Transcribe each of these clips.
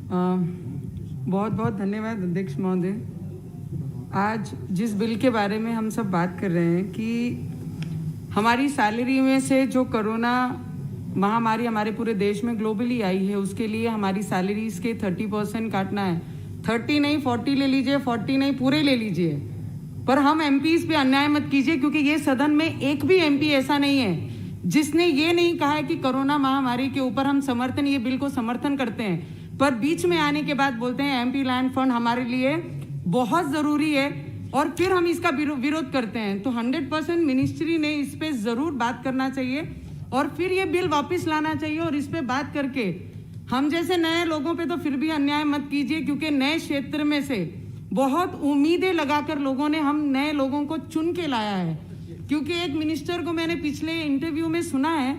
बहुत बहुत धन्यवाद अध्यक्ष महोदय। आज जिस बिल के बारे में हम सब बात कर रहे हैं कि हमारी सैलरी में से जो कोरोना महामारी हमारे पूरे देश में ग्लोबली आई है, उसके लिए हमारी सैलरीज के 30% काटना है। 30 नहीं 40 ले लीजिए, 40 नहीं पूरे ले लीजिए, पर हम एमपीज पे अन्याय मत कीजिए, क्योंकि ये सदन में एक भी एमपी ऐसा नहीं है जिसने ये नहीं कहा है कि कोरोना महामारी के ऊपर हम ये बिल को समर्थन करते हैं, पर बीच में आने के बाद बोलते हैं एमपी लैंड फंड हमारे लिए बहुत ज़रूरी है और फिर हम इसका विरोध करते हैं। तो 100% मिनिस्ट्री ने इस पे ज़रूर बात करना चाहिए और फिर ये बिल वापस लाना चाहिए और इस पे बात करके हम जैसे नए लोगों पे तो फिर भी अन्याय मत कीजिए, क्योंकि नए क्षेत्र में से बहुत उम्मीदें लगाकर लोगों ने हम नए लोगों को चुन के लाया है। क्योंकि एक मिनिस्टर को मैंने पिछले इंटरव्यू में सुना है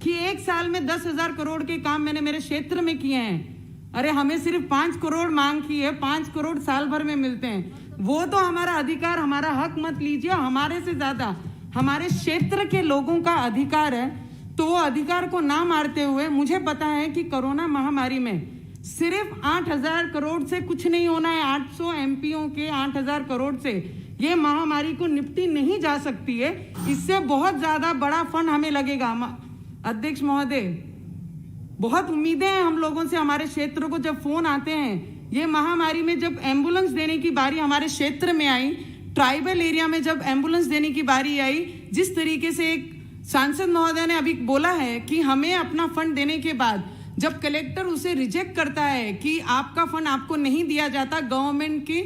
कि 1 साल में 10,000 करोड़ के काम मैंने मेरे क्षेत्र में किए हैं। अरे हमें सिर्फ 5 करोड़ मांग की है, 5 करोड़ साल भर में मिलते हैं। वो तो हमारा अधिकार, हमारा हक मत लीजिए, हमारे से ज्यादा हमारे क्षेत्र के लोगों का अधिकार है। तो वो अधिकार को ना मारते हुए, मुझे पता है कि कोरोना महामारी में सिर्फ 8,000 करोड़ से कुछ नहीं होना है। 800 एमपीओ के 8,000 करोड़ से ये महामारी को निपटी नहीं जा सकती है। इससे बहुत ज्यादा बड़ा फंड हमें लगेगा। अध्यक्ष महोदय, बहुत उम्मीदें हैं हम लोगों से। हमारे क्षेत्र को जब फोन आते हैं, ये महामारी में जब एम्बुलेंस देने की बारी हमारे क्षेत्र में आई, ट्राइबल एरिया में जब एम्बुलेंस देने की बारी आई, जिस तरीके से एक सांसद महोदय ने अभी बोला है कि हमें अपना फंड देने के बाद जब कलेक्टर उसे रिजेक्ट करता है कि आपका फंड आपको नहीं दिया जाता, गवर्नमेंट की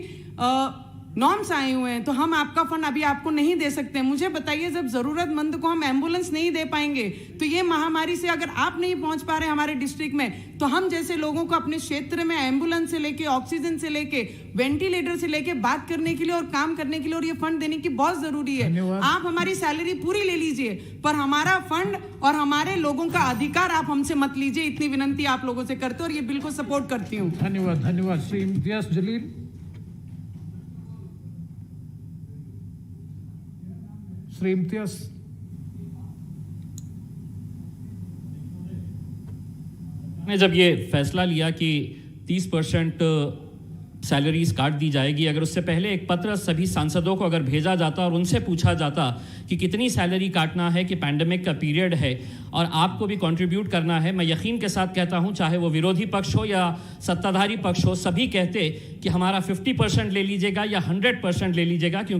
नॉर्म्स आए हुए हैं, तो हम आपका फंड अभी आपको नहीं दे सकते। मुझे बताइए, जब जरूरतमंद को हम एम्बुलेंस नहीं दे पाएंगे तो ये महामारी से अगर आप नहीं पहुंच पा रहे हमारे डिस्ट्रिक्ट में, तो हम जैसे लोगों को अपने क्षेत्र में एम्बुलेंस से लेके, ऑक्सीजन से लेके, वेंटिलेटर से लेके बात करने के लिए और काम करने के लिए और ये फंड देने की बहुत जरूरी है। आप हमारी सैलरी पूरी ले लीजिए, पर हमारा फंड और हमारे लोगों का अधिकार आप हमसे मत लीजिए। इतनी विनंती आप लोगों से करते और ये बिल को सपोर्ट करती हूँ। धन्यवाद। धन्यवाद। श्री इम्तियाज जलील। श्री इम्तियाज। ने जब ये फैसला लिया कि 30% सैलरीज काट दी जाएगी, अगर उससे पहले एक पत्र सभी सांसदों को अगर भेजा जाता और उनसे पूछा जाता कि कितनी सैलरी काटना है, कि पैंडेमिक का पीरियड है और आपको भी कंट्रीब्यूट करना है, मैं यकीन के साथ कहता हूं, चाहे वो विरोधी पक्ष हो या सत्ताधारी पक्ष हो, सभी कहते कि हमारा 50% ले लीजिएगा या 100% ले लीजिएगा, क्योंकि